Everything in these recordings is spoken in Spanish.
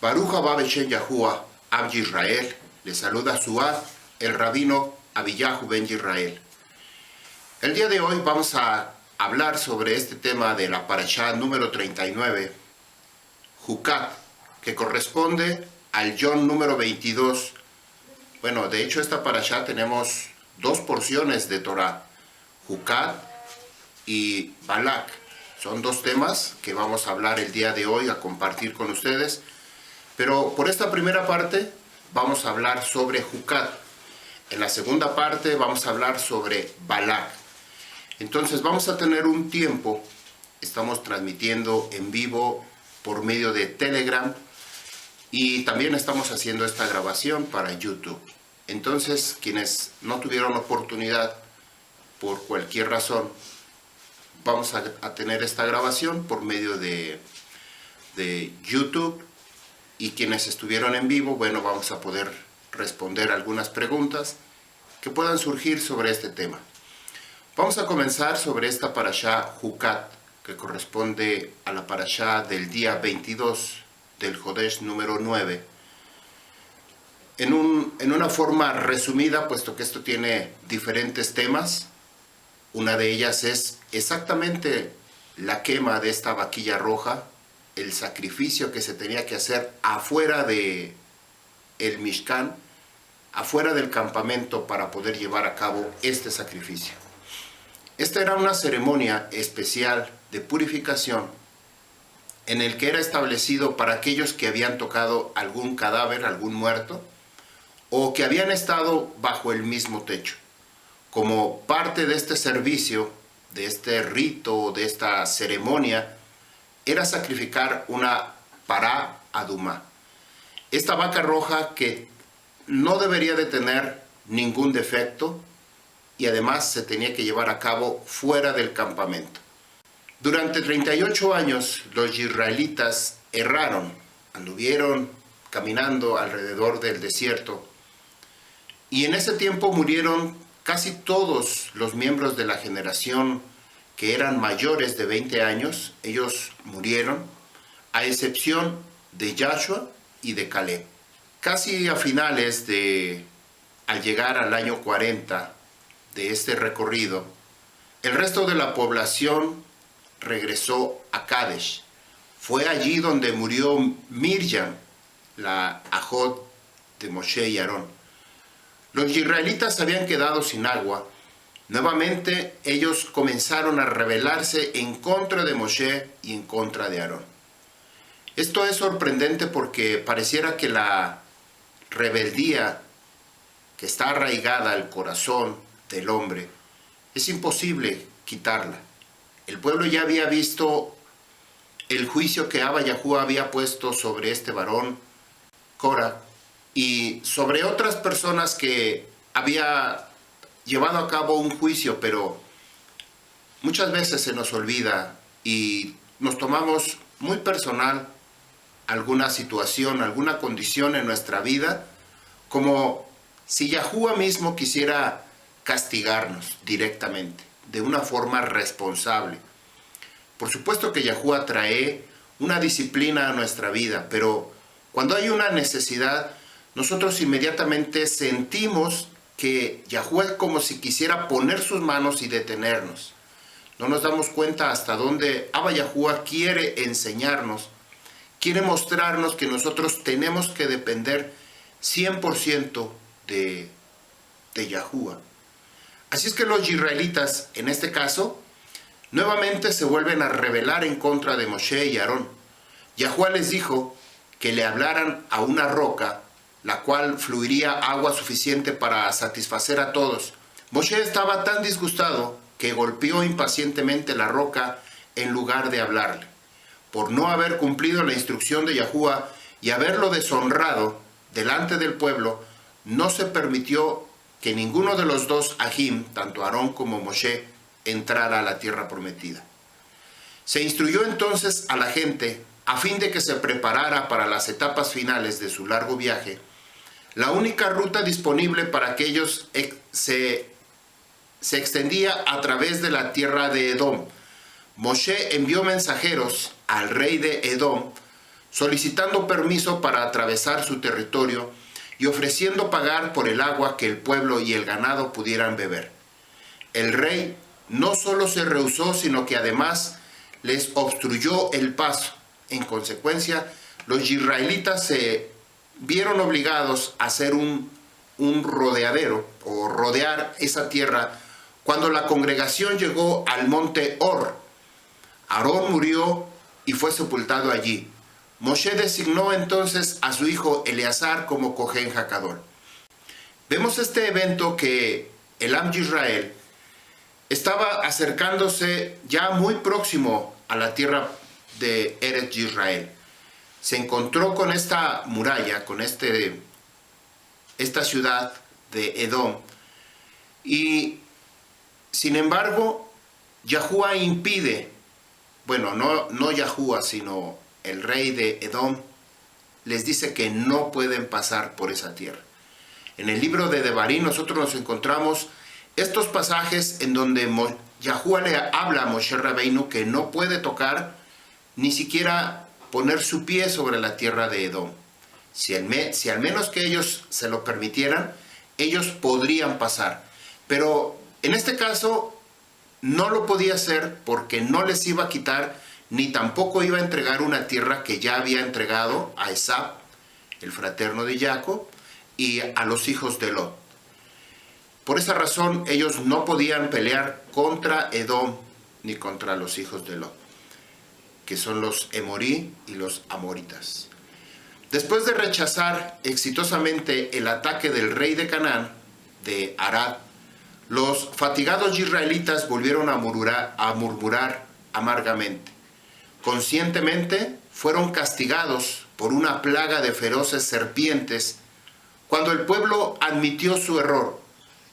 Baruch haba Beshem Yahuwah, Ab Yisrael, le saluda Suad, el rabino Abiyahu ben Yisrael. El día de hoy vamos a hablar sobre este tema de la parashá número 39, Jucat, que corresponde al Yom número 22. Bueno, de hecho esta parashá tenemos dos porciones de Torah, Jucat y Balak. Son dos temas que vamos a hablar el día de hoy, a compartir con ustedes. Pero por esta primera parte vamos a hablar sobre Jucat. En la segunda parte vamos a hablar sobre Balak. Entonces vamos a tener un tiempo, estamos transmitiendo en vivo por medio de Telegram y también estamos haciendo esta grabación para YouTube. Entonces quienes no tuvieron oportunidad por cualquier razón, vamos a tener esta grabación por medio de YouTube. Y quienes estuvieron en vivo, bueno, vamos a poder responder algunas preguntas que puedan surgir sobre este tema. Vamos a comenzar sobre esta parashá Jucat, que corresponde a la parashá del día 22 del Jodesh número 9. En una forma resumida, puesto que esto tiene diferentes temas, una de ellas es exactamente la quema de esta vaquilla roja, el sacrificio que se tenía que hacer afuera de el Mishkan, afuera del campamento para poder llevar a cabo este sacrificio. Esta era una ceremonia especial de purificación en el que era establecido para aquellos que habían tocado algún cadáver, algún muerto, o que habían estado bajo el mismo techo. Como parte de este servicio, de este rito, de esta ceremonia, era sacrificar una pará adumá. Esta vaca roja que no debería de tener ningún defecto y además se tenía que llevar a cabo fuera del campamento. Durante 38 años los israelitas erraron, anduvieron caminando alrededor del desierto y en ese tiempo murieron casi todos los miembros de la generación que eran mayores de 20 años, ellos murieron, a excepción de Yahshua y de Caleb. Casi a finales al llegar al año 40 de este recorrido, el resto de la población regresó a Kadesh. Fue allí donde murió Miriam, la ajot de Moshe y Aarón. Los israelitas habían quedado sin agua. Nuevamente ellos comenzaron a rebelarse en contra de Moshe y en contra de Aarón. Esto es sorprendente porque pareciera que la rebeldía que está arraigada al corazón del hombre es imposible quitarla. El pueblo ya había visto el juicio que Abba Yahuwah había puesto sobre este varón, Cora, y sobre otras personas que había llevado a cabo un juicio, pero muchas veces se nos olvida y nos tomamos muy personal alguna situación, alguna condición en nuestra vida, como si Yahuwah mismo quisiera castigarnos directamente, de una forma responsable. Por supuesto que Yahuwah trae una disciplina a nuestra vida, pero cuando hay una necesidad, nosotros inmediatamente sentimos que Yahuwah es como si quisiera poner sus manos y detenernos. No nos damos cuenta hasta dónde Abba Yahuwah quiere enseñarnos, quiere mostrarnos que nosotros tenemos que depender 100% de Yahuwah. Así es que los israelitas, en este caso, nuevamente se vuelven a rebelar en contra de Moshe y Aarón. Yahuwah les dijo que le hablaran a una roca, la cual fluiría agua suficiente para satisfacer a todos. Moshe estaba tan disgustado que golpeó impacientemente la roca en lugar de hablarle. Por no haber cumplido la instrucción de Yahuwah y haberlo deshonrado delante del pueblo, no se permitió que ninguno de los dos Ajim, tanto Aarón como Moshe, entrara a la tierra prometida. Se instruyó entonces a la gente, a fin de que se preparara para las etapas finales de su largo viaje, la única ruta disponible para que ellos se extendía a través de la tierra de Edom. Moshe envió mensajeros al rey de Edom solicitando permiso para atravesar su territorio y ofreciendo pagar por el agua que el pueblo y el ganado pudieran beber. El rey no solo se rehusó, sino que además les obstruyó el paso. En consecuencia, los israelitas se vieron obligados a hacer un rodeadero o rodear esa tierra cuando la congregación llegó al monte Hor. Aarón murió y fue sepultado allí. Moshe designó entonces a su hijo Eleazar como Cohen Jacadol. Vemos este evento que el Am Yisrael estaba acercándose ya muy próximo a la tierra de Eretz Yisrael. Se encontró con esta muralla, con esta ciudad de Edom, y sin embargo Yahuá impide, bueno, no Yahuá, sino el rey de Edom, les dice que no pueden pasar por esa tierra. En el libro de Devarim nosotros nos encontramos estos pasajes en donde Yahuá le habla a Moshe Rabbeinu que no puede tocar ni siquiera poner su pie sobre la tierra de Edom. Si al menos que ellos se lo permitieran, ellos podrían pasar. Pero en este caso no lo podía hacer porque no les iba a quitar ni tampoco iba a entregar una tierra que ya había entregado a Esab, el fraterno de Jacob, y a los hijos de Lot. Por esa razón ellos no podían pelear contra Edom ni contra los hijos de Lot, que son los Emorí y los Amoritas. Después de rechazar exitosamente el ataque del rey de Canaán, de Arad, los fatigados israelitas volvieron a murmurar amargamente. Conscientemente fueron castigados por una plaga de feroces serpientes. Cuando el pueblo admitió su error,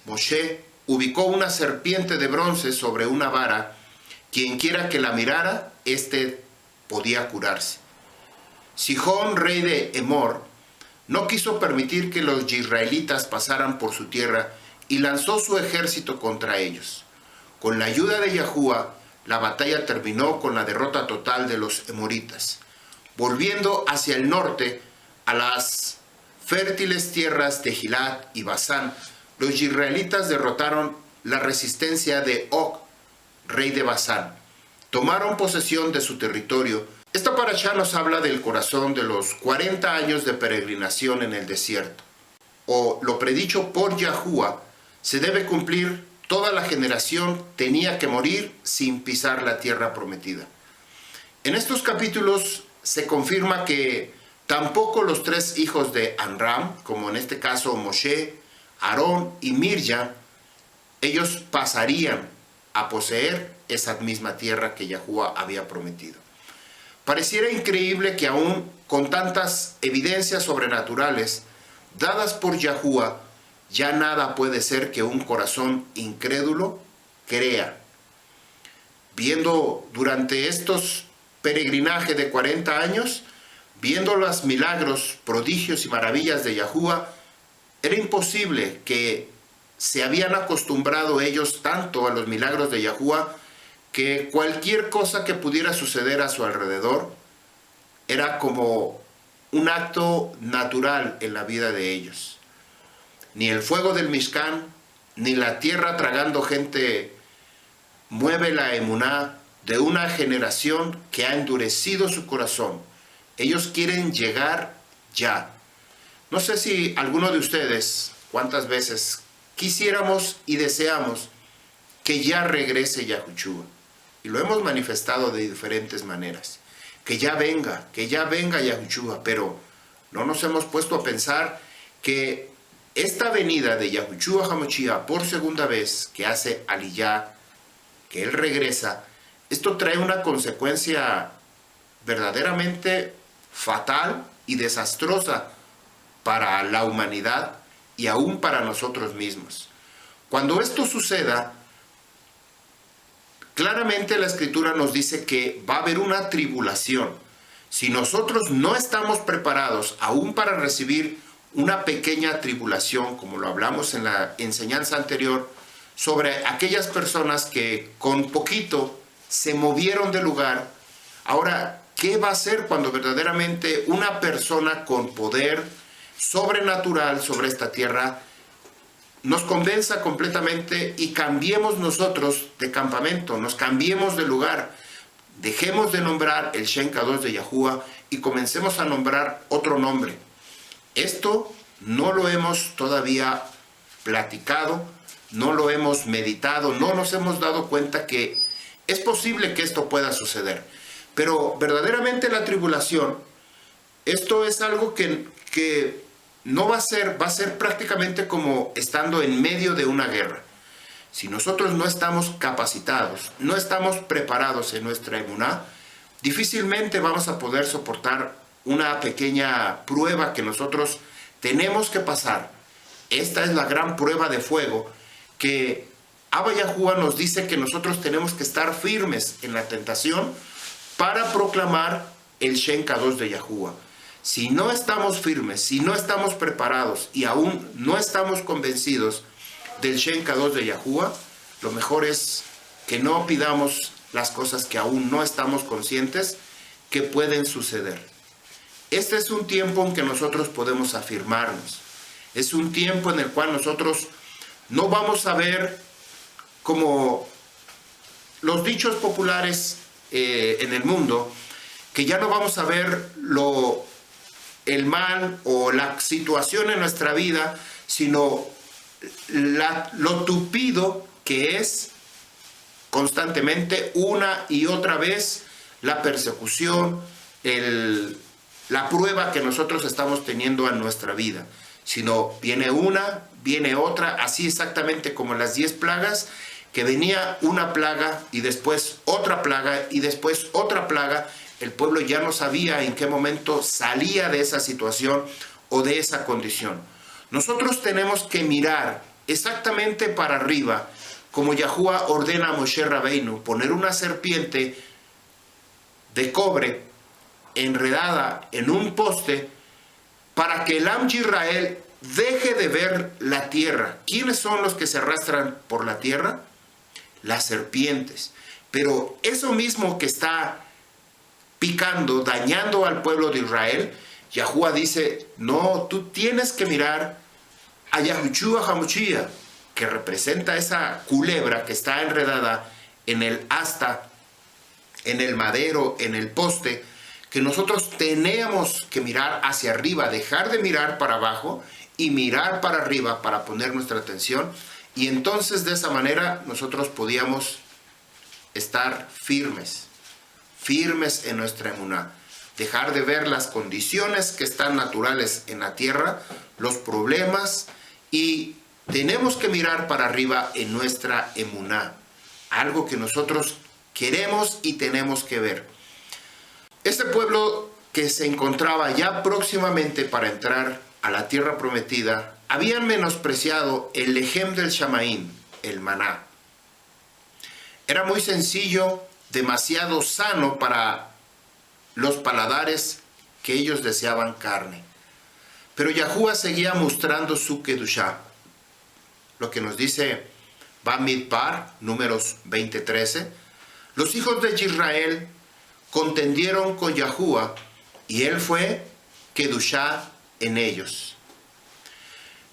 Moshe ubicó una serpiente de bronce sobre una vara. Quienquiera que la mirara, éste podía curarse. Sihón, rey de Emor, no quiso permitir que los israelitas pasaran por su tierra y lanzó su ejército contra ellos. Con la ayuda de Yahuá, la batalla terminó con la derrota total de los emoritas. Volviendo hacia el norte, a las fértiles tierras de Gilead y Basán, los israelitas derrotaron la resistencia de Og, rey de Basán. Tomaron posesión de su territorio. Esta parashá nos habla del corazón de los 40 años de peregrinación en el desierto. O lo predicho por Yahuá se debe cumplir. Toda la generación tenía que morir sin pisar la tierra prometida. En estos capítulos se confirma que tampoco los tres hijos de Amram, como en este caso Moshe, Aarón y Mirjam, ellos pasarían a poseer esa misma tierra que Yahuá había prometido. Pareciera increíble que aún con tantas evidencias sobrenaturales dadas por Yahuá, ya nada puede ser que un corazón incrédulo crea. Viendo durante estos peregrinajes de 40 años, viendo los milagros, prodigios y maravillas de Yahuá, era imposible que se habían acostumbrado ellos tanto a los milagros de Yahuá que cualquier cosa que pudiera suceder a su alrededor era como un acto natural en la vida de ellos. Ni el fuego del Mishkan, ni la tierra tragando gente mueve la emuná de una generación que ha endurecido su corazón. Ellos quieren llegar ya. No sé si alguno de ustedes, cuántas veces quisiéramos y deseamos que ya regrese Yahushua. Y lo hemos manifestado de diferentes maneras. Que ya venga Yahushua. Pero no nos hemos puesto a pensar que esta venida de Yahushua HaMashiach por segunda vez, que hace Aliyah, que Él regresa, esto trae una consecuencia verdaderamente fatal y desastrosa para la humanidad y aún para nosotros mismos. Cuando esto suceda, claramente la Escritura nos dice que va a haber una tribulación. Si nosotros no estamos preparados aún para recibir una pequeña tribulación, como lo hablamos en la enseñanza anterior, sobre aquellas personas que con poquito se movieron del lugar. Ahora, ¿qué va a hacer cuando verdaderamente una persona con poder sobrenatural sobre esta tierra nos convenza completamente y cambiemos nosotros de campamento, nos cambiemos de lugar, dejemos de nombrar el Shen Kadosh de Yahuwah y comencemos a nombrar otro nombre? Esto no lo hemos todavía platicado, no lo hemos meditado, no nos hemos dado cuenta que es posible que esto pueda suceder. Pero verdaderamente la tribulación, esto es algo que no va a ser prácticamente como estando en medio de una guerra. Si nosotros no estamos capacitados, no estamos preparados en nuestra emuná, difícilmente vamos a poder soportar una pequeña prueba que nosotros tenemos que pasar. Esta es la gran prueba de fuego que Abba Yahuwah nos dice que nosotros tenemos que estar firmes en la tentación para proclamar el Shen Kadosh de Yahuwah. Si no estamos firmes, si no estamos preparados y aún no estamos convencidos del Shen Kadosh de Yahuwah, lo mejor es que no pidamos las cosas que aún no estamos conscientes que pueden suceder. Este es un tiempo en que nosotros podemos afirmarnos. Es un tiempo en el cual nosotros no vamos a ver como los dichos populares en el mundo, que ya no vamos a ver el mal o la situación en nuestra vida, sino lo tupido que es constantemente una y otra vez la persecución, la prueba que nosotros estamos teniendo en nuestra vida. Sino viene una, viene otra, así exactamente como las 10 plagas, que venía una plaga y después otra plaga y después otra plaga. El pueblo ya no sabía en qué momento salía de esa situación o de esa condición. Nosotros tenemos que mirar exactamente para arriba, como Yahuwah ordena a Moshe Rabbeinu, poner una serpiente de cobre enredada en un poste para que el Am Yisrael deje de ver la tierra. ¿Quiénes son los que se arrastran por la tierra? Las serpientes. Pero eso mismo que está picando, dañando al pueblo de Israel, Yahuwah dice, no, tú tienes que mirar a Yahushua HaMashiach, que representa esa culebra que está enredada en el asta, en el madero, en el poste, que nosotros tenemos que mirar hacia arriba, dejar de mirar para abajo y mirar para arriba para poner nuestra atención. Y entonces de esa manera nosotros podíamos estar firmes en nuestra emuná. Dejar de ver las condiciones que están naturales en la tierra, los problemas, y tenemos que mirar para arriba en nuestra emuná. Algo que nosotros queremos y tenemos que ver. Este pueblo que se encontraba ya próximamente para entrar a la tierra prometida, habían menospreciado el lejem del Shamaín, el maná. Era muy sencillo, demasiado sano para los paladares que ellos deseaban carne. Pero Yahuwah seguía mostrando su Kedushá. Lo que nos dice Bamidbar, números 20:13, los hijos de Israel contendieron con Yahuwah y él fue Kedushá en ellos.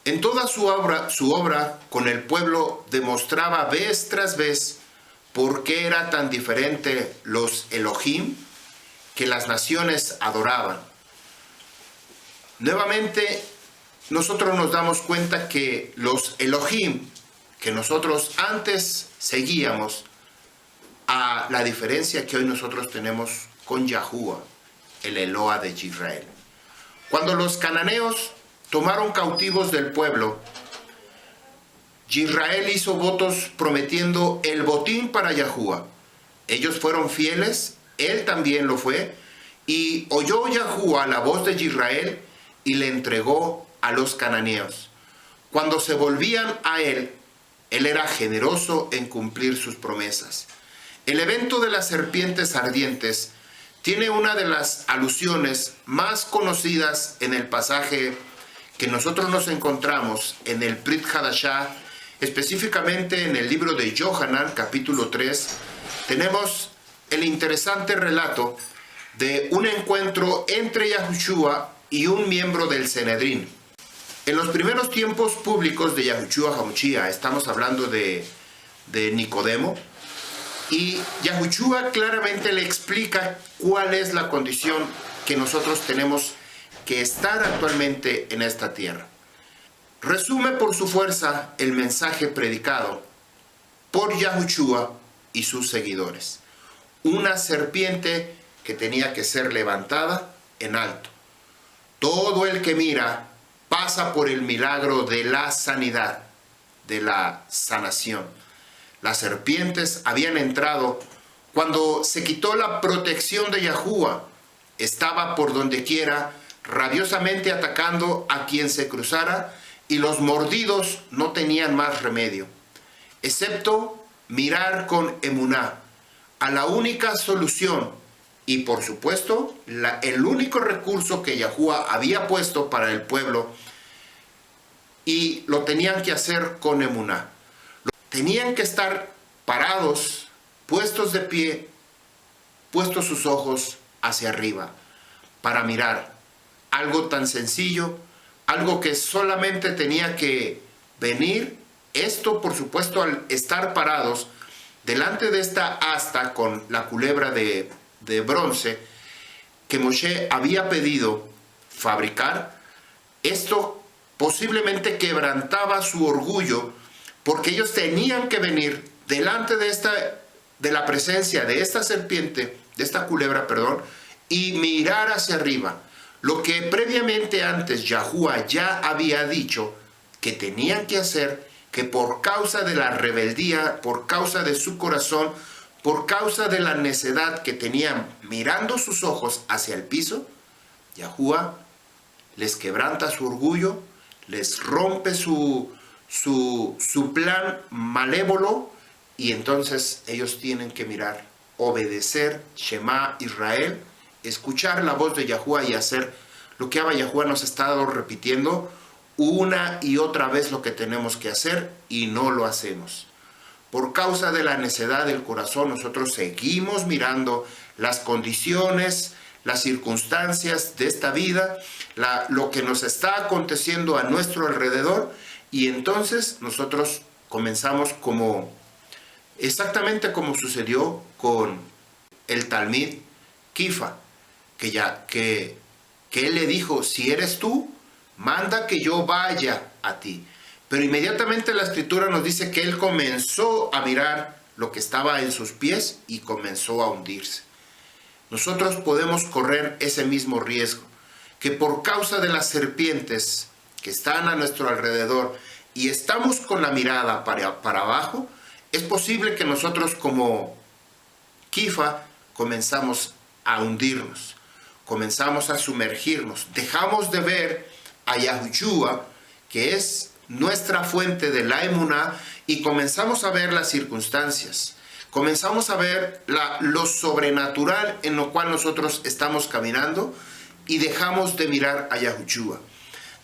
En toda su obra con el pueblo demostraba vez tras vez por qué era tan diferente los Elohim que las naciones adoraban. Nuevamente, nosotros nos damos cuenta que los Elohim que nosotros antes seguíamos, a la diferencia que hoy nosotros tenemos con Yahuwah, el Eloah de Israel. Cuando los cananeos tomaron cautivos del pueblo, Israel hizo votos prometiendo el botín para Yahuwah. Ellos fueron fieles, él también lo fue, y oyó Yahuwah la voz de Israel y le entregó a los cananeos. Cuando se volvían a él era generoso en cumplir sus promesas. El evento de las serpientes ardientes tiene una de las alusiones más conocidas en el pasaje que nosotros nos encontramos en el Brit Hadashah, específicamente en el libro de Yohanan, capítulo 3, tenemos el interesante relato de un encuentro entre Yahushua y un miembro del Sanedrín. En los primeros tiempos públicos de Yahushua HaMashiach, estamos hablando de Nicodemo, y Yahushua claramente le explica cuál es la condición que nosotros tenemos que estar actualmente en esta tierra. Resume por su fuerza el mensaje predicado por Yahushua y sus seguidores. Una serpiente que tenía que ser levantada en alto. Todo el que mira pasa por el milagro de la sanidad, de la sanación. Las serpientes habían entrado cuando se quitó la protección de Yahushua. Estaba por donde quiera, rabiosamente atacando a quien se cruzara, y los mordidos no tenían más remedio, excepto mirar con emuná a la única solución y, por supuesto, el único recurso que Yahushua había puesto para el pueblo, y lo tenían que hacer con emuná. Tenían que estar parados, puestos de pie, puestos sus ojos hacia arriba, para mirar. Algo tan sencillo, algo que solamente tenía que venir. Esto, por supuesto, al estar parados delante de esta asta con la culebra de bronce que Moshe había pedido fabricar, esto posiblemente quebrantaba su orgullo, porque ellos tenían que venir delante de la presencia de esta serpiente, de esta culebra, perdón, y mirar hacia arriba. Lo que previamente antes Yahushua ya había dicho que tenían que hacer, que por causa de la rebeldía, por causa de su corazón, por causa de la necedad que tenían mirando sus ojos hacia el piso, Yahushua les quebranta su orgullo, les rompe su plan malévolo, y entonces ellos tienen que mirar, obedecer, Shema Israel, escuchar la voz de Yahushua y hacer lo que Yahushua nos ha estado repitiendo una y otra vez, lo que tenemos que hacer, y no lo hacemos. Por causa de la necedad del corazón, nosotros seguimos mirando las condiciones, las circunstancias de esta vida, lo que nos está aconteciendo a nuestro alrededor, y entonces nosotros comenzamos exactamente como sucedió con el Talmid Kifa, que él le dijo: si eres tú, manda que yo vaya a ti. Pero inmediatamente la escritura nos dice que él comenzó a mirar lo que estaba en sus pies y comenzó a hundirse. Nosotros podemos correr ese mismo riesgo, que por causa de las serpientes que están a nuestro alrededor y estamos con la mirada para abajo, es posible que nosotros, como Kifa, comenzamos a hundirnos, comenzamos a sumergirnos, dejamos de ver a Yahushua, que es nuestra fuente de la emuná, y comenzamos a ver las circunstancias, comenzamos a ver lo sobrenatural en lo cual nosotros estamos caminando, y dejamos de mirar a Yahushua.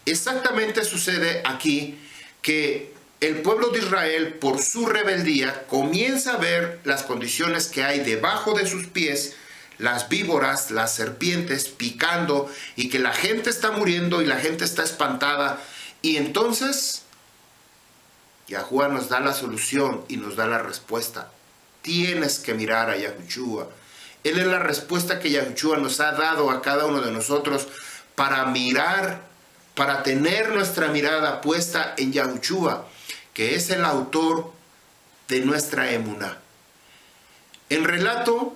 Exactamente sucede aquí, que el pueblo de Israel, por su rebeldía, comienza a ver las condiciones que hay debajo de sus pies, las víboras, las serpientes picando, y que la gente está muriendo y la gente está espantada. Y entonces Yahushua nos da la solución y nos da la respuesta. Tienes que mirar a Yahushua. Él es la respuesta que Yahushua nos ha dado a cada uno de nosotros para mirar, para tener nuestra mirada puesta en Yahushua, que es el autor de nuestra emuná. El relato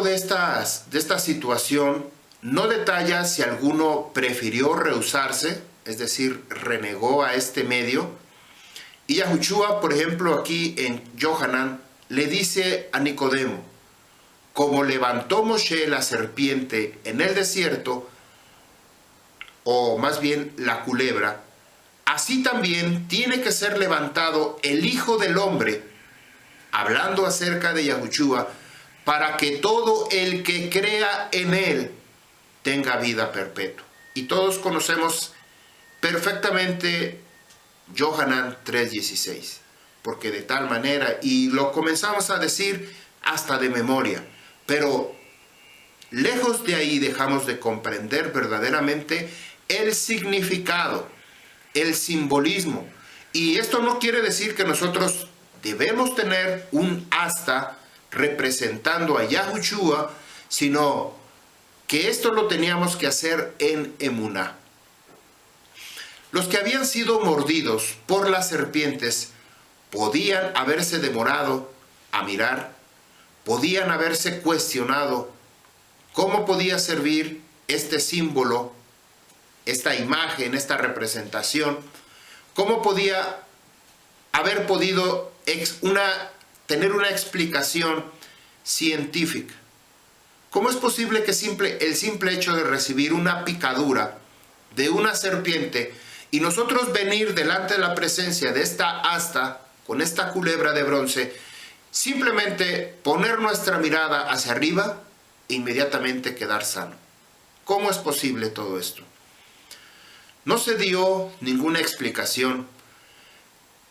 de esta situación no detalla si alguno prefirió rehusarse, es decir, renegó a este medio. Y Yahushua, por ejemplo, aquí en Yohanan, le dice a Nicodemo: como levantó Moshe la serpiente en el desierto, o más bien la culebra, así también tiene que ser levantado el Hijo del Hombre, hablando acerca de Yahushua, para que todo el que crea en él tenga vida perpetua. Y todos conocemos perfectamente Yohanan 3:16, porque de tal manera, y lo comenzamos a decir hasta de memoria, pero partimos de ahí dejamos de comprender verdaderamente el significado, el simbolismo. Y esto no quiere decir que nosotros debemos tener un asta representando a Yahushua, sino que esto lo teníamos que hacer en emuná. Los que habían sido mordidos por las serpientes podían haberse demorado a mirar, podían haberse cuestionado cómo podía servir este símbolo, esta imagen, esta representación, cómo podía haber podido tener una explicación científica. ¿Cómo es posible que el simple hecho de recibir una picadura de una serpiente y nosotros venir delante de la presencia de esta asta, con esta culebra de bronce, simplemente poner nuestra mirada hacia arriba e inmediatamente quedar sano? ¿Cómo es posible todo esto? No se dio ninguna explicación.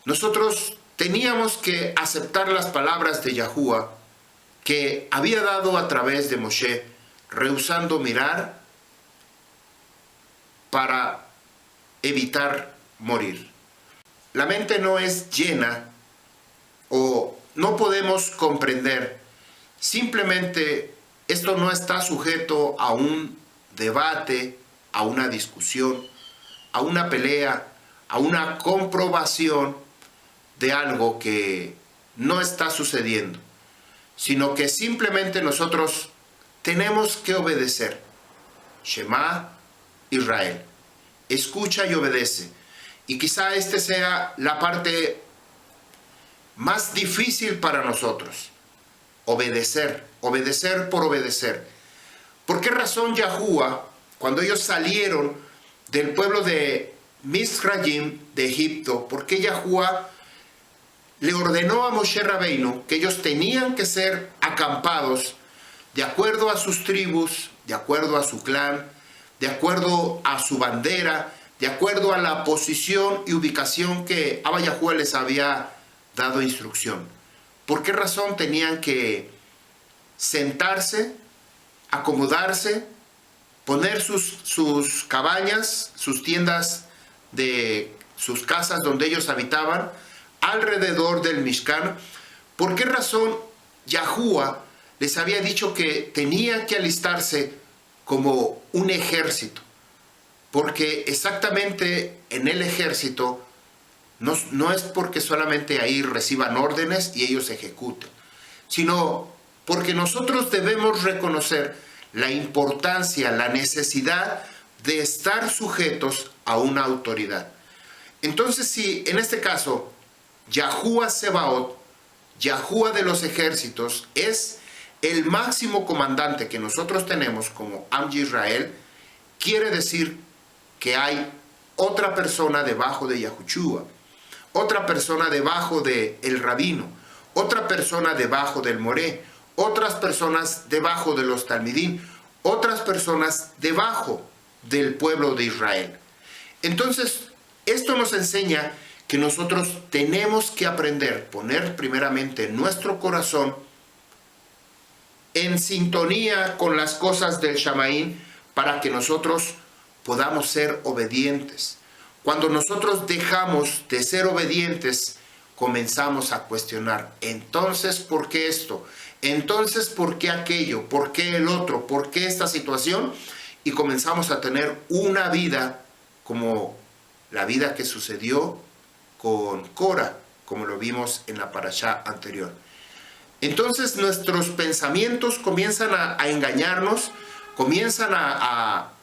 Nosotros teníamos que aceptar las palabras de Yahuwah que había dado a través de Moshe, rehusando mirar para evitar morir. La mente no es llena o no podemos comprender. Simplemente esto no está sujeto a un debate, a una discusión, a una pelea, a una comprobación de algo que no está sucediendo, sino que simplemente nosotros tenemos que obedecer. Shema Israel, escucha y obedece. Y quizá esta sea la parte más difícil para nosotros. Obedecer, obedecer por obedecer. ¿Por qué razón Yahuwah, cuando ellos salieron del pueblo de Misraim, de Egipto, por qué Yahuwah le ordenó a Moshe Rabbeinu que ellos tenían que ser acampados de acuerdo a sus tribus, de acuerdo a su clan, de acuerdo a su bandera, de acuerdo a la posición y ubicación que Abba Yahuwah les había dado instrucción? ¿Por qué razón tenían que sentarse, acomodarse, poner sus cabañas, sus tiendas de sus casas donde ellos habitaban, alrededor del Mishkan? ¿Por qué razón Yahuwah les había dicho que tenía que alistarse como un ejército? Porque exactamente en el ejército no es porque solamente ahí reciban órdenes y ellos ejecuten, sino porque nosotros debemos reconocer la importancia, la necesidad de estar sujetos a una autoridad. Entonces, si en este caso Yahuwah Sebaot, Yahuwah de los ejércitos, es el máximo comandante que nosotros tenemos como Am Yisrael, quiere decir que hay otra persona debajo de Yahushua, otra persona debajo del rabino, otra persona debajo del moré, otras personas debajo de los talmidín, otras personas debajo del pueblo de Israel. Entonces, esto nos enseña que nosotros tenemos que aprender, poner primeramente nuestro corazón en sintonía con las cosas del Shamaín para que nosotros podamos ser obedientes. Cuando nosotros dejamos de ser obedientes, comenzamos a cuestionar. Entonces, ¿por qué esto? Entonces, ¿por qué aquello? ¿Por qué el otro? ¿Por qué esta situación? Y comenzamos a tener una vida como la vida que sucedió con Cora, como lo vimos en la parashá anterior. Entonces nuestros pensamientos comienzan a engañarnos, comienzan a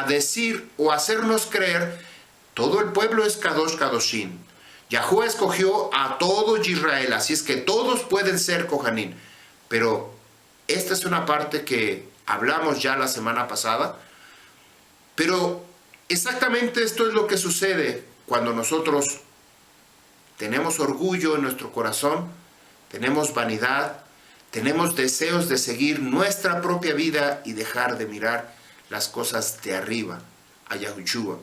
decir o hacernos creer, todo el pueblo es Kadosh Kadoshim. Yahuwah escogió a todo Israel, así es que todos pueden ser Kohanim. Pero esta es una parte que hablamos ya la semana pasada, pero exactamente esto es lo que sucede cuando nosotros tenemos orgullo en nuestro corazón, tenemos vanidad, tenemos deseos de seguir nuestra propia vida y dejar de mirar las cosas de arriba, a Yahushua.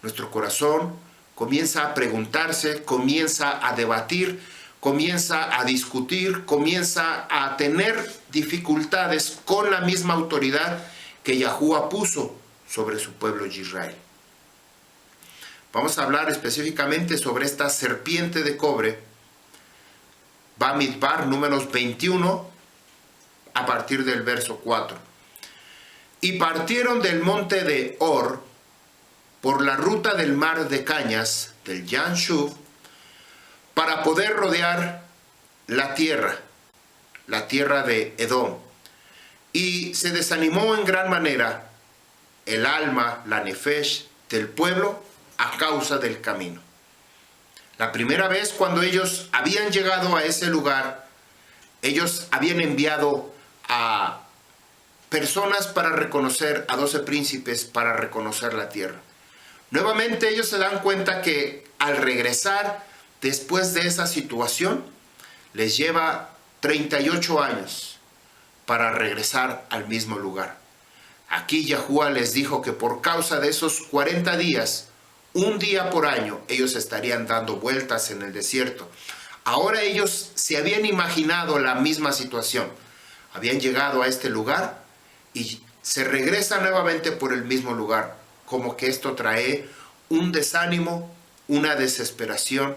Nuestro corazón comienza a preguntarse, comienza a debatir, comienza a discutir, comienza a tener dificultades con la misma autoridad que Yahuwah puso sobre su pueblo de Israel. Vamos a hablar específicamente sobre esta serpiente de cobre, Bamidbar, números 21, a partir del verso 4. Y partieron del monte de Or, por la ruta del mar de cañas, del Yanshuv, para poder rodear la tierra de Edom. Y se desanimó en gran manera el alma, la nefesh, del pueblo a causa del camino. La primera vez cuando ellos habían llegado a ese lugar, ellos habían enviado a personas para reconocer, a 12 príncipes para reconocer la tierra. Nuevamente ellos se dan cuenta que al regresar después de esa situación, les lleva 38 años para regresar al mismo lugar. Aquí Yahuwah les dijo que por causa de esos 40 días, un día por año, ellos estarían dando vueltas en el desierto. Ahora ellos se habían imaginado la misma situación. Habían llegado a este lugar y se regresan nuevamente por el mismo lugar. Como que esto trae un desánimo, una desesperación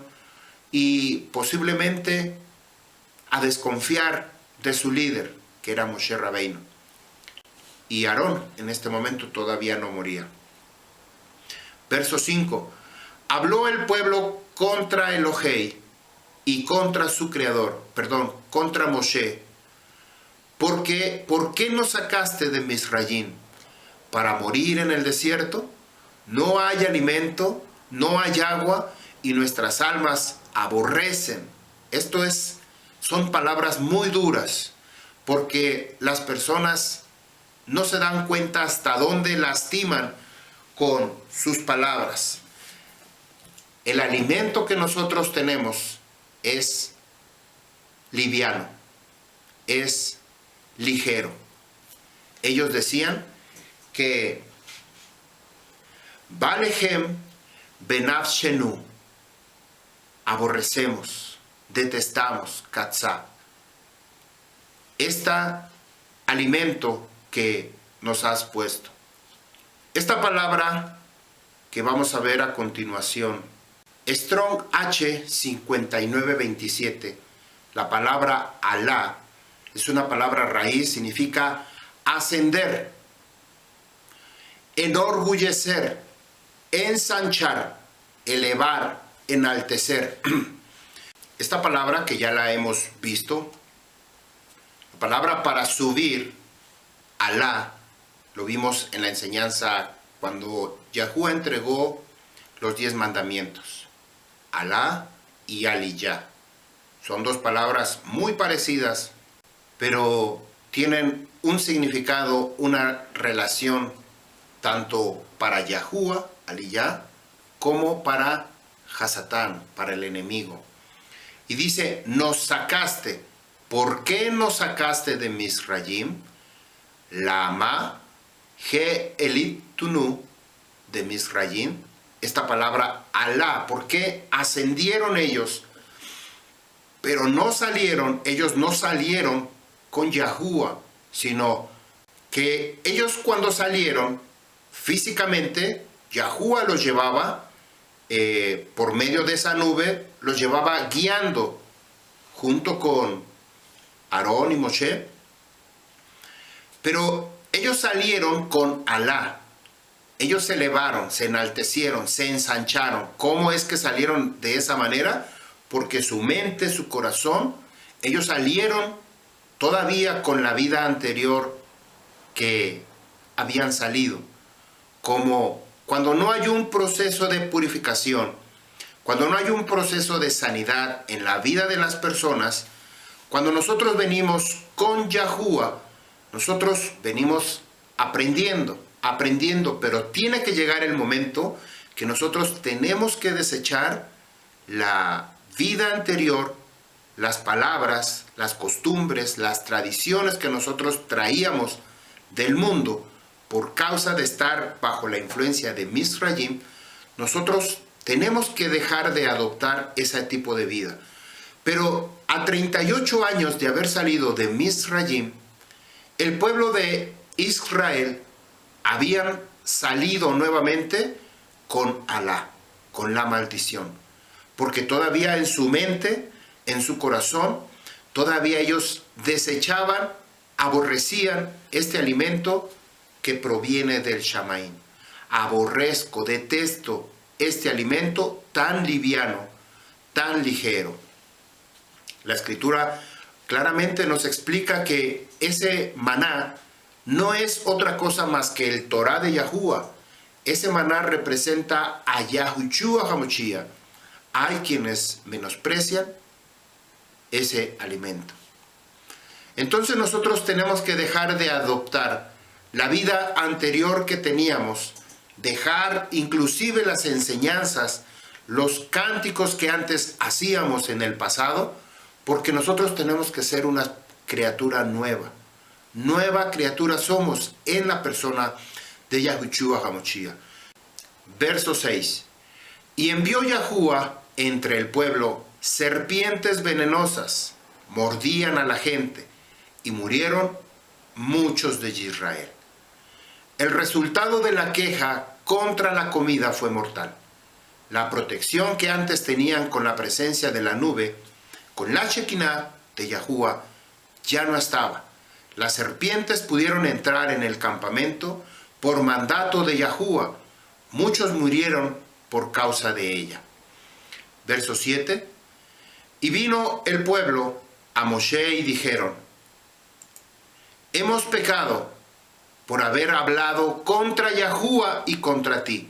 y posiblemente a desconfiar de su líder, que era Moshe Rabbeinu. Y Aarón en este momento todavía no moría. Verso 5. Habló el pueblo contra Elohei y contra su creador, contra Moshe. ¿Por qué nos sacaste de Misrayim? ¿Para morir en el desierto? No hay alimento, no hay agua y nuestras almas aborrecen. Son palabras muy duras, porque las personas no se dan cuenta hasta dónde lastiman con sus palabras. El alimento que nosotros tenemos es liviano, es ligero. Ellos decían que Balehem benafshenu, aborrecemos, detestamos, katzá, alimento que nos has puesto. Esta palabra que vamos a ver a continuación, Strong H 5927, la palabra Alá, es una palabra raíz, significa ascender, enorgullecer, ensanchar, elevar, enaltecer. Esta palabra que ya la hemos visto, la palabra para subir, Alá, lo vimos en la enseñanza cuando Yahuwah entregó los 10 mandamientos. Alá y Aliyah. Son dos palabras muy parecidas, pero tienen un significado, una relación tanto para Yahuwah, Aliyah, como para Hasatán, para el enemigo. Y dice, nos sacaste. ¿Por qué nos sacaste de Misrayim? Lama, He Elitunu, de Misrayim. Esta palabra Alá, ¿por qué ascendieron ellos? Pero ellos no salieron con Yahuwah, sino que ellos cuando salieron físicamente, Yahuwah los llevaba por medio de esa nube, los llevaba guiando junto con Aarón y Moshe. Pero ellos salieron con Alá. Ellos se elevaron, se enaltecieron, se ensancharon. ¿Cómo es que salieron de esa manera? Porque su mente, su corazón, ellos salieron todavía con la vida anterior que habían salido. Como cuando no hay un proceso de purificación, cuando no hay un proceso de sanidad en la vida de las personas, cuando nosotros venimos con Yahuwah, nosotros venimos aprendiendo, pero tiene que llegar el momento que nosotros tenemos que desechar la vida anterior, las palabras, las costumbres, las tradiciones que nosotros traíamos del mundo por causa de estar bajo la influencia de Misrayim. Nosotros tenemos que dejar de adoptar ese tipo de vida. Pero a 38 años de haber salido de Misraim, el pueblo de Israel habían salido nuevamente con Alá, con la maldición. Porque todavía en su mente, en su corazón, todavía ellos desechaban, aborrecían este alimento que proviene del Shamaim. Aborrezco, detesto este alimento tan liviano, tan ligero. La Escritura claramente nos explica que ese maná no es otra cosa más que el Torah de Yahuwah. Ese maná representa a Yahushua HaMashiach. Hay quienes menosprecian ese alimento. Entonces nosotros tenemos que dejar de adoptar la vida anterior que teníamos, dejar inclusive las enseñanzas, los cánticos que antes hacíamos en el pasado, porque nosotros tenemos que ser una criatura nueva. Nueva criatura somos en la persona de Yahushua HaMashiach. Verso 6. Y envió Yahuwah entre el pueblo serpientes venenosas, mordían a la gente, y murieron muchos de Israel. El resultado de la queja contra la comida fue mortal. La protección que antes tenían con la presencia de la nube, con la Shekinah de Yahuwah, ya no estaba. Las serpientes pudieron entrar en el campamento por mandato de Yahuwah. Muchos murieron por causa de ella. Verso 7. Y vino el pueblo a Moshe y dijeron: hemos pecado por haber hablado contra Yahuwah y contra ti.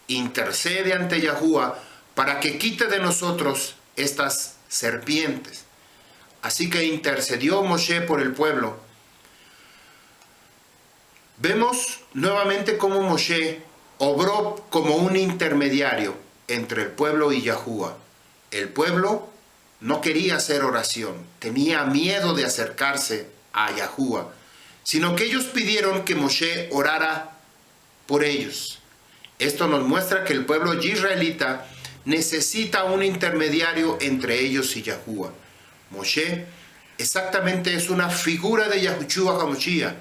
Intercede ante Yahuwah para que quite de nosotros estas serpientes. Así que intercedió Moshe por el pueblo. Vemos nuevamente cómo Moshe obró como un intermediario entre el pueblo y Yahuwah. El pueblo no quería hacer oración, tenía miedo de acercarse a Yahuwah, sino que ellos pidieron que Moshe orara por ellos. Esto nos muestra que el pueblo israelita necesita un intermediario entre ellos y Yahuwah. Moshe exactamente es una figura de Yahushua HaMashiach,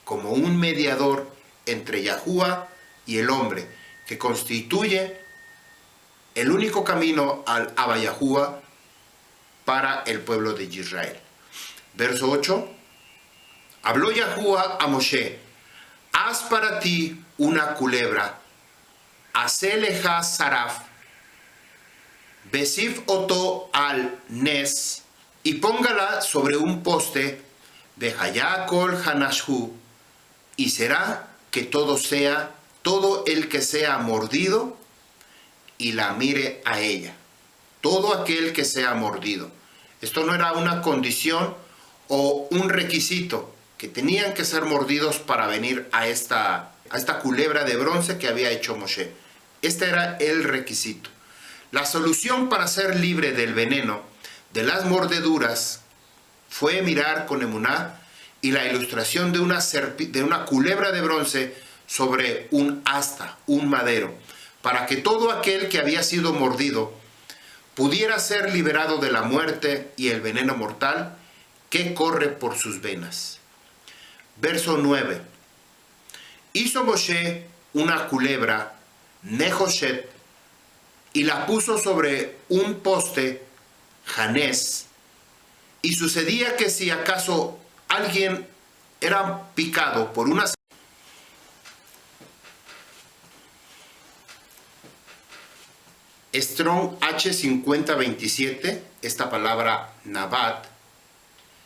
como un mediador entre Yahuwah y el hombre, que constituye el único camino al Abba Yahuwah para el pueblo de Israel. Verso 8. Habló Yahuwah a Moshe: haz para ti una culebra, haceleja saraf, besif oto al nes, y póngala sobre un poste, behayakol hanashu, y será que todo el que sea mordido y la mire a ella. Todo aquel que sea mordido. Esto no era una condición o un requisito, que tenían que ser mordidos para venir a esta culebra de bronce que había hecho Moshe. Este era el requisito. La solución para ser libre del veneno, de las mordeduras, fue mirar con emuná y la ilustración de una culebra de bronce sobre un asta, un madero, para que todo aquel que había sido mordido pudiera ser liberado de la muerte y el veneno mortal que corre por sus venas. Verso 9. Hizo Moshe una culebra, Nehoshet, y la puso sobre un poste, Janés, y sucedía que si acaso alguien era picado por una Strong H5027, esta palabra Nabat,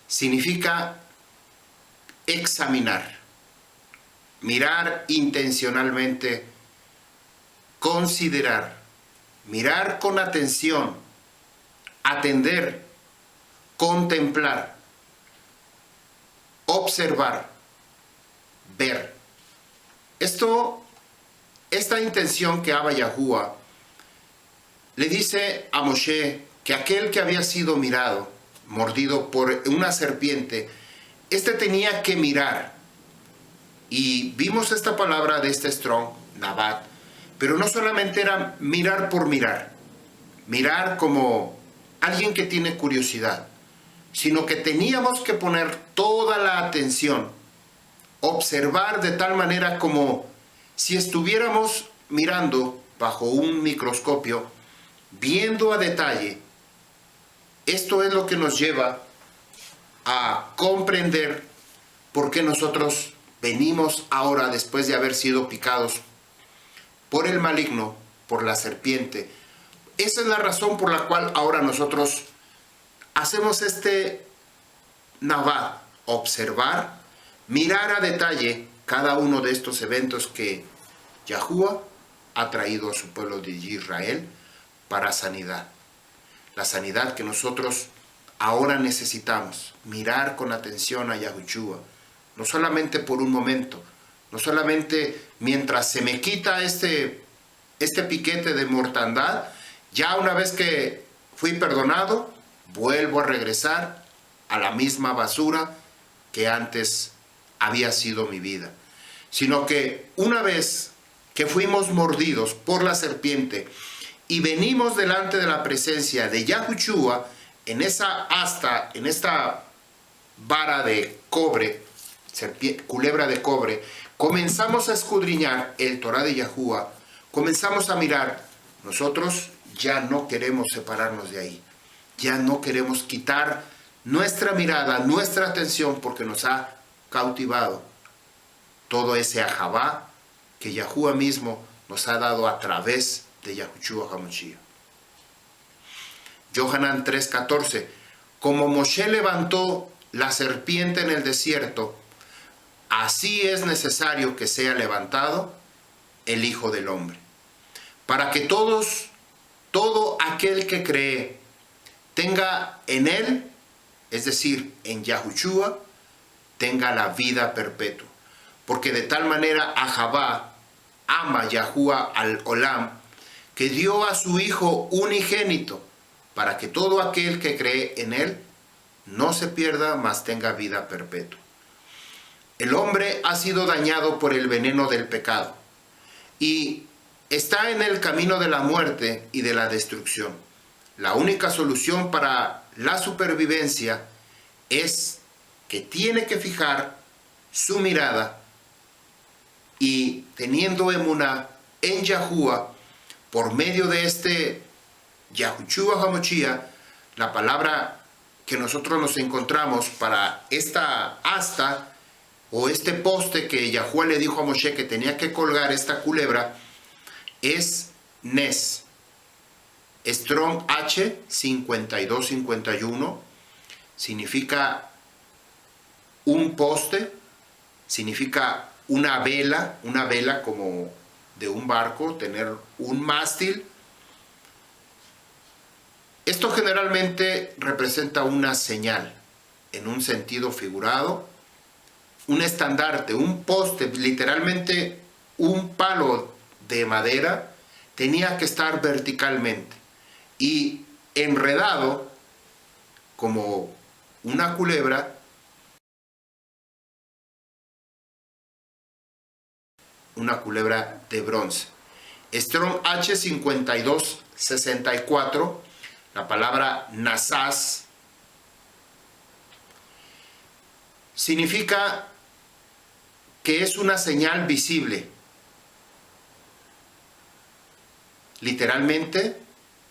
significa examinar, mirar intencionalmente, considerar, mirar con atención, atender, contemplar, observar, ver. Esta intención que Abba Yahuwah le dice a Moshe que aquel que había sido mordido por una serpiente, tenía que mirar. Y vimos esta palabra de este Strong, Nabat, pero no solamente era mirar por mirar como alguien que tiene curiosidad, sino que teníamos que poner toda la atención, observar de tal manera como si estuviéramos mirando bajo un microscopio, viendo a detalle. Esto es lo que nos lleva a comprender por qué nosotros venimos ahora, después de haber sido picados por el maligno, por la serpiente. Esa es la razón por la cual ahora nosotros hacemos este Navad, observar, mirar a detalle cada uno de estos eventos que Yahuwah ha traído a su pueblo de Israel para sanidad. La sanidad que nosotros ahora necesitamos, mirar con atención a Yahushua, no solamente por un momento, no solamente mientras se me quita este piquete de mortandad, ya una vez que fui perdonado, vuelvo a regresar a la misma basura que antes había sido mi vida. Sino que una vez que fuimos mordidos por la serpiente y venimos delante de la presencia de Yahushua, en esa asta, en esta vara de cobre, culebra de cobre, comenzamos a escudriñar el Torah de Yahuwah, comenzamos a mirar. Nosotros ya no queremos separarnos de ahí, ya no queremos quitar nuestra mirada, nuestra atención, porque nos ha cautivado todo ese ajabá que Yahuwah mismo nos ha dado a través de Yahushua HaMashiach. Yohanan 3:14, como Moshe levantó la serpiente en el desierto, así es necesario que sea levantado el Hijo del Hombre, para que todo aquel que cree tenga en él, es decir, en Yahushua, tenga la vida perpetua. Porque de tal manera Ahabá ama Yahuwah al Olam, que dio a su Hijo unigénito, para que todo aquel que cree en él no se pierda, mas tenga vida perpetua. El hombre ha sido dañado por el veneno del pecado y está en el camino de la muerte y de la destrucción. La única solución para la supervivencia es que tiene que fijar su mirada y, teniendo emuná en Yahuwah, por medio de este Yahushua HaMashiach, la palabra que nosotros nos encontramos para esta asta o este poste que Yahuwah le dijo a Moshe que tenía que colgar esta culebra, es Nes. Strong H 5251 significa un poste, significa una vela como de un barco, tener un mástil. Esto generalmente representa una señal en un sentido figurado, un estandarte, un poste, literalmente un palo de madera, tenía que estar verticalmente y enredado como una culebra de bronce. Strong H 5264, la palabra Nasaz, significa que es una señal visible, literalmente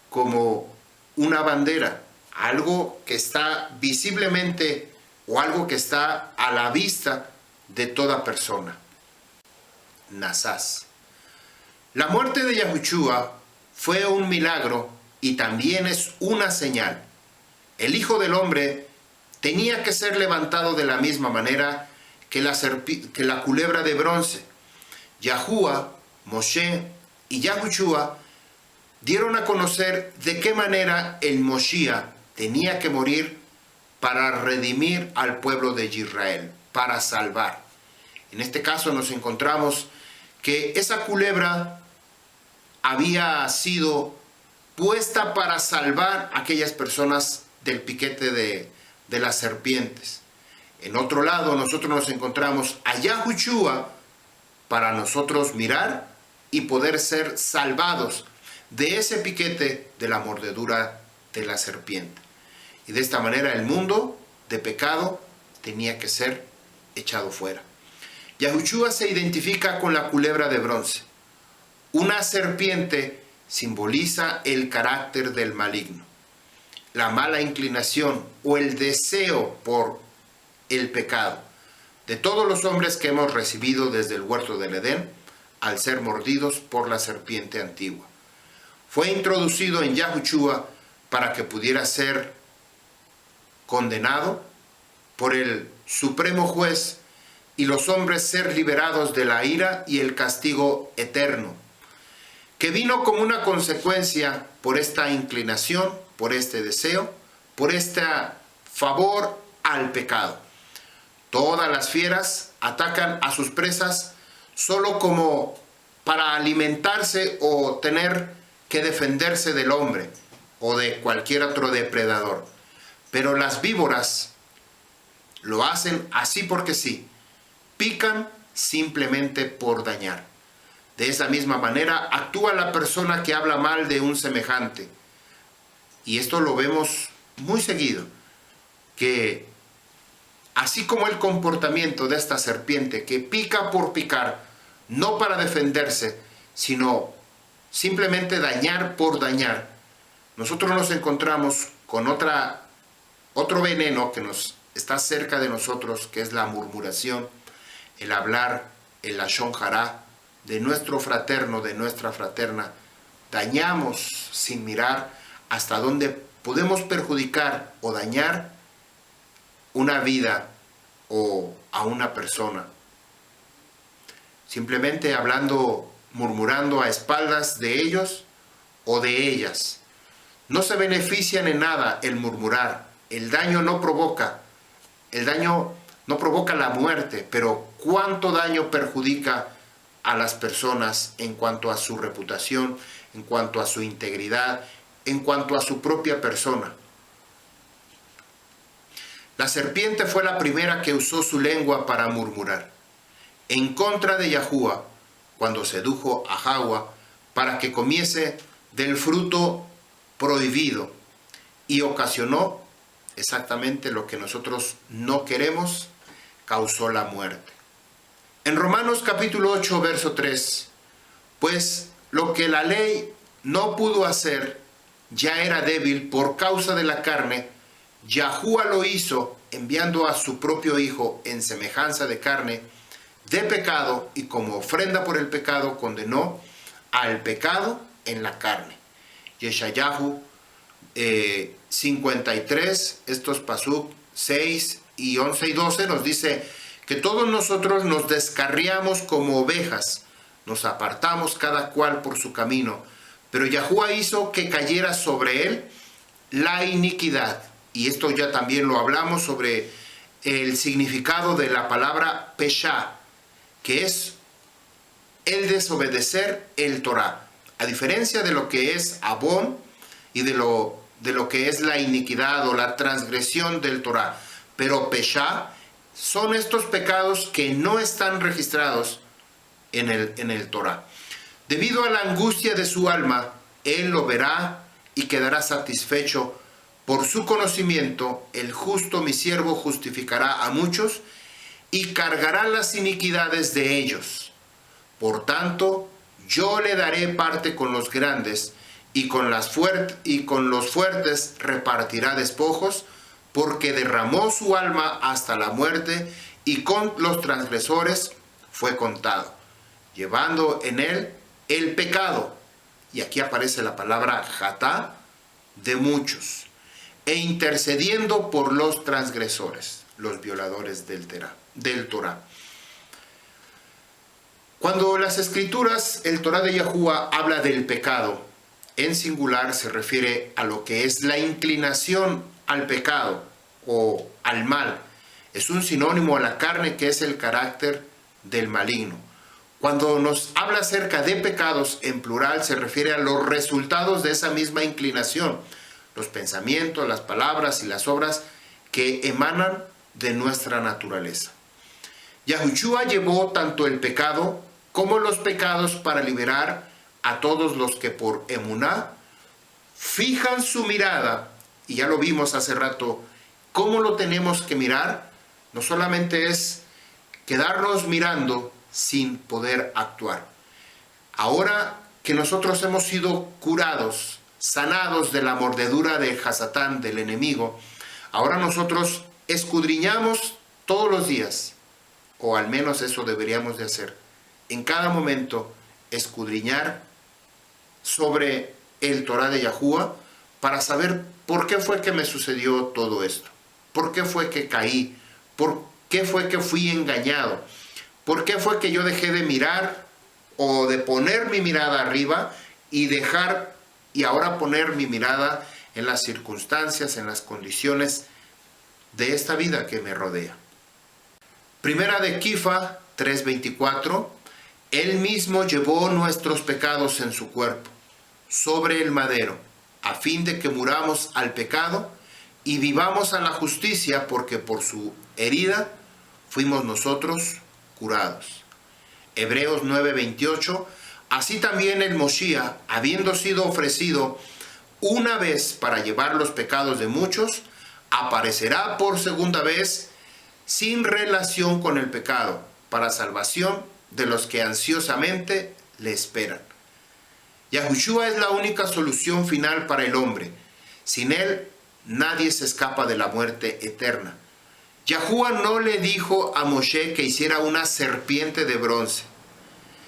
como una bandera, algo que está visiblemente o algo que está a la vista de toda persona. Nasaz. La muerte de Yahushua fue un milagro y también es una señal. El Hijo del Hombre tenía que ser levantado de la misma manera que la culebra de bronce. Yahuwah, Moshe y Yahushua dieron a conocer de qué manera el Moshiach tenía que morir para redimir al pueblo de Israel, para salvar. En este caso nos encontramos que esa culebra había sido puesta para salvar a aquellas personas del piquete de las serpientes. En otro lado nosotros nos encontramos a Yahushua para nosotros mirar y poder ser salvados de ese piquete de la mordedura de la serpiente. Y de esta manera el mundo de pecado tenía que ser echado fuera. Yahushua se identifica con la culebra de bronce. Una serpiente simboliza el carácter del maligno, la mala inclinación o el deseo por el pecado de todos los hombres que hemos recibido desde el huerto del Edén al ser mordidos por la serpiente antigua. Fue introducido en Yahushua para que pudiera ser condenado por el supremo juez y los hombres ser liberados de la ira y el castigo eterno, que vino como una consecuencia por esta inclinación, por este deseo, por este favor al pecado. Todas las fieras atacan a sus presas solo como para alimentarse o tener que defenderse del hombre o de cualquier otro depredador. Pero las víboras lo hacen así porque sí, pican simplemente por dañar. De esa misma manera actúa la persona que habla mal de un semejante. Y esto lo vemos muy seguido, que así como el comportamiento de esta serpiente que pica por picar, no para defenderse, sino simplemente dañar por dañar, nosotros nos encontramos con otro veneno que nos está cerca de nosotros, que es la murmuración, el hablar, el lashon hará de nuestro fraterno, de nuestra fraterna. Dañamos sin mirar hasta dónde podemos perjudicar o dañar una vida o a una persona. Simplemente hablando, murmurando a espaldas de ellos o de ellas. No se benefician en nada el murmurar. El daño no provoca la muerte, pero cuánto daño perjudica a las personas en cuanto a su reputación, en cuanto a su integridad, en cuanto a su propia persona. La serpiente fue la primera que usó su lengua para murmurar en contra de Yahuwah cuando sedujo a Hawa para que comiese del fruto prohibido y ocasionó exactamente lo que nosotros no queremos, causó la muerte. En Romanos capítulo 8, verso 3, pues lo que la ley no pudo hacer ya era débil por causa de la carne, Yahuwah lo hizo enviando a su propio Hijo en semejanza de carne, de pecado, y como ofrenda por el pecado condenó al pecado en la carne. Yeshayahu 53, estos pasuk 6 y 11 y 12 nos dice que todos nosotros nos descarriamos como ovejas, nos apartamos cada cual por su camino, pero Yahuwah hizo que cayera sobre él la iniquidad. Y esto ya también lo hablamos sobre el significado de la palabra Pesha, que es el desobedecer el Torah. A diferencia de lo que es Abón y de lo que es la iniquidad o la transgresión del Torah. Pero Pesha son estos pecados que no están registrados en el Torah. Debido a la angustia de su alma, él lo verá y quedará satisfecho. Por su conocimiento, el justo mi siervo justificará a muchos y cargará las iniquidades de ellos. Por tanto, yo le daré parte con los grandes y con los fuertes repartirá despojos, porque derramó su alma hasta la muerte y con los transgresores fue contado, llevando en él el pecado. Y aquí aparece la palabra jatá, de muchos, e intercediendo por los transgresores, los violadores del Torah. Cuando las escrituras, el Torah de Yahuwah habla del pecado, en singular se refiere a lo que es la inclinación al pecado o al mal. Es un sinónimo a la carne, que es el carácter del maligno. Cuando nos habla acerca de pecados en plural, se refiere a los resultados de esa misma inclinación, los pensamientos, las palabras y las obras que emanan de nuestra naturaleza. Yahushua llevó tanto el pecado como los pecados para liberar a todos los que por emuná fijan su mirada, y ya lo vimos hace rato, ¿cómo lo tenemos que mirar? No solamente es quedarnos mirando sin poder actuar. Ahora que nosotros hemos sido curados, sanados de la mordedura de Hasatán, del enemigo, ahora nosotros escudriñamos todos los días, o al menos eso deberíamos de hacer, en cada momento escudriñar sobre el Torah de Yahuwah para saber por qué fue que me sucedió todo esto, por qué fue que caí, por qué fue que fui engañado, por qué fue que yo dejé de mirar o de poner mi mirada arriba y ahora poner mi mirada en las circunstancias, en las condiciones de esta vida que me rodea. Primera de Kifa 3:24, Él mismo llevó nuestros pecados en su cuerpo, sobre el madero, a fin de que muramos al pecado y vivamos a la justicia, porque por su herida fuimos nosotros curados. Hebreos 9:28, así también el Moshiach, habiendo sido ofrecido una vez para llevar los pecados de muchos, aparecerá por segunda vez sin relación con el pecado, para salvación de los que ansiosamente le esperan. Yahushua es la única solución final para el hombre. Sin él, nadie se escapa de la muerte eterna. Yahuwah no le dijo a Moshe que hiciera una serpiente de bronce,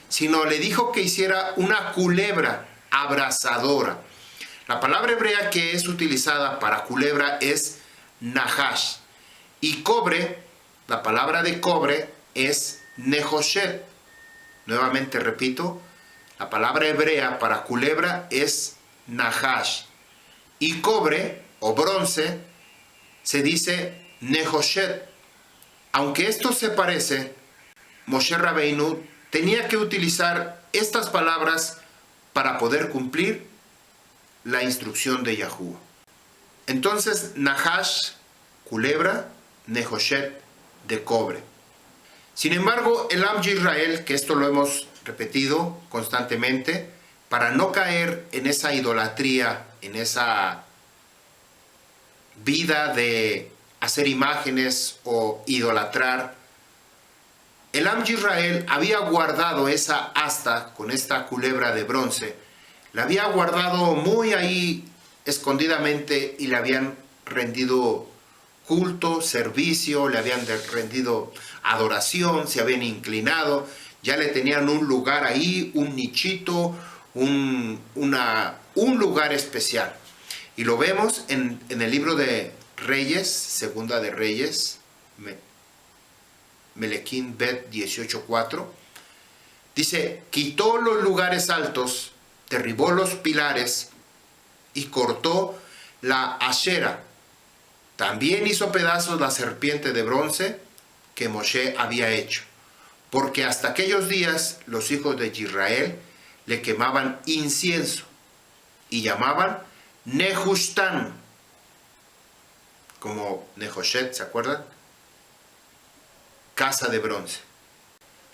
sino le dijo que hiciera una culebra abrasadora. La palabra hebrea que es utilizada para culebra es nahash, y cobre, la palabra de cobre es nehoshet. Nuevamente repito, la palabra hebrea para culebra es nahash, y cobre o bronce se dice nehoshet. Aunque esto se parece, Moshe Rabbeinu tenía que utilizar estas palabras para poder cumplir la instrucción de Yahuwah. Entonces, nahash, culebra, nehoshet, de cobre. Sin embargo, el Am Yisrael, que esto lo hemos repetido constantemente, para no caer en esa idolatría, en esa vida de hacer imágenes o idolatrar, el Am Yisrael había guardado esa asta con esta culebra de bronce, la había guardado muy ahí escondidamente y le habían rendido culto, servicio, le habían rendido adoración, se habían inclinado, ya le tenían un lugar ahí, un nichito, un lugar especial. Y lo vemos en el libro de Reyes, Segunda de Reyes, Melequín Bet 18:4, dice, quitó los lugares altos, derribó los pilares y cortó la ashera. También hizo pedazos la serpiente de bronce que Moshe había hecho, porque hasta aquellos días los hijos de Israel le quemaban incienso y llamaban Nehushtan, como Nehoshet, ¿se acuerdan? Casa de bronce.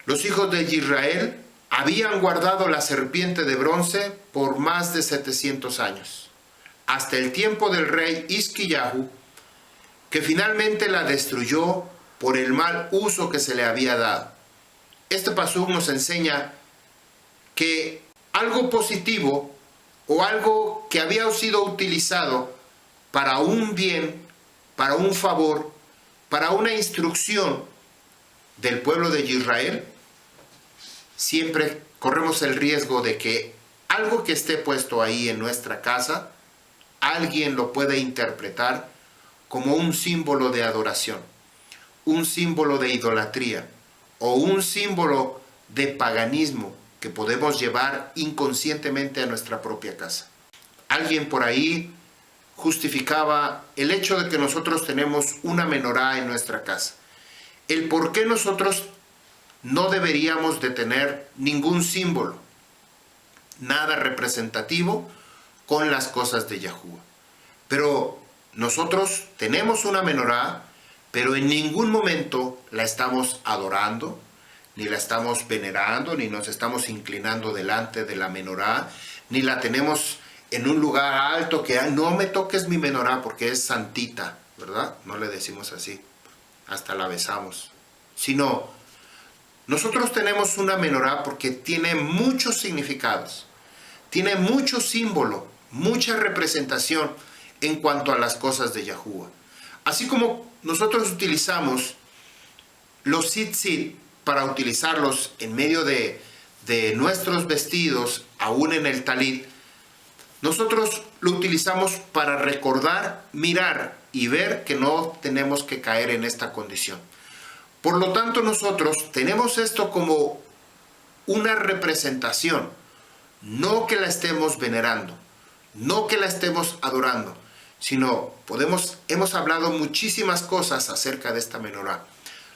Los hijos de Israel habían guardado la serpiente de bronce por más de 700 años, hasta el tiempo del rey Hizquillahu, que finalmente la destruyó por el mal uso que se le había dado. Este pasuk nos enseña que algo positivo o algo que había sido utilizado para un bien, para un favor, para una instrucción del pueblo de Israel, siempre corremos el riesgo de que algo que esté puesto ahí en nuestra casa, alguien lo puede interpretar como un símbolo de adoración, un símbolo de idolatría o un símbolo de paganismo que podemos llevar inconscientemente a nuestra propia casa. Alguien por ahí justificaba el hecho de que nosotros tenemos una menorá en nuestra casa. El por qué nosotros no deberíamos de tener ningún símbolo, nada representativo con las cosas de Yahuwah. Pero nosotros tenemos una menorá, pero en ningún momento la estamos adorando, ni la estamos venerando, ni nos estamos inclinando delante de la menorá, ni la tenemos en un lugar alto, que no me toques mi menorá porque es santita, ¿verdad? No le decimos así, hasta la besamos. Sino, nosotros tenemos una menorá porque tiene muchos significados, tiene mucho símbolo, mucha representación en cuanto a las cosas de Yahuwah. Así como nosotros utilizamos los tzitzit para utilizarlos en medio de nuestros vestidos, aún en el talit, nosotros lo utilizamos para recordar, mirar y ver que no tenemos que caer en esta condición. Por lo tanto, nosotros tenemos esto como una representación, no que la estemos venerando, no que la estemos adorando, sino hemos hablado muchísimas cosas acerca de esta menorá.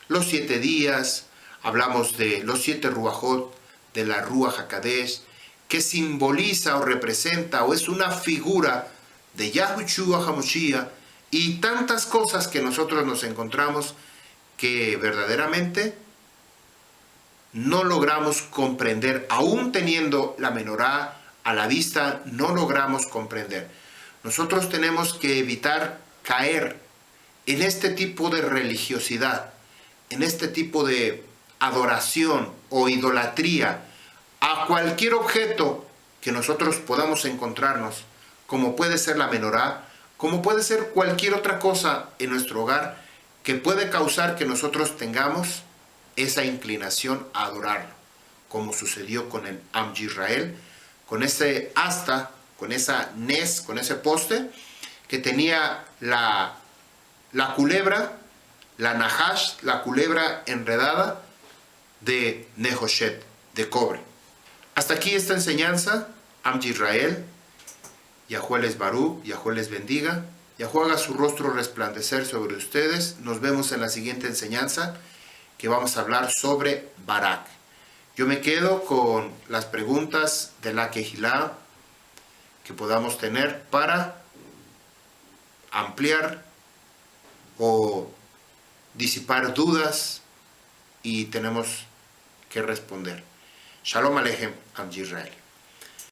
Los 7 días, hablamos de los 7 ruajot, de la Ruach HaKadosh, que simboliza o representa o es una figura de Yahushua HaMashiach, y tantas cosas que nosotros nos encontramos que verdaderamente no logramos comprender, aún teniendo la menorá a la vista, no logramos comprender. Nosotros tenemos que evitar caer en este tipo de religiosidad, en este tipo de adoración o idolatría a cualquier objeto que nosotros podamos encontrarnos, como puede ser la menorá, como puede ser cualquier otra cosa en nuestro hogar que puede causar que nosotros tengamos esa inclinación a adorarlo, como sucedió con el Am Yisrael, con ese asta, con esa nes, con ese poste que tenía la culebra, la nahash, la culebra enredada de Nehoshet, de cobre. Hasta aquí esta enseñanza. Am Yisrael, Yahuwah les Barú, Yahuwah les bendiga, Yahuwah haga su rostro resplandecer sobre ustedes. Nos vemos en la siguiente enseñanza, que vamos a hablar sobre Barak. Yo me quedo con las preguntas de la Kehilá que podamos tener para ampliar o disipar dudas, y tenemos que responder. Shalom Aleichem, Am Yisrael.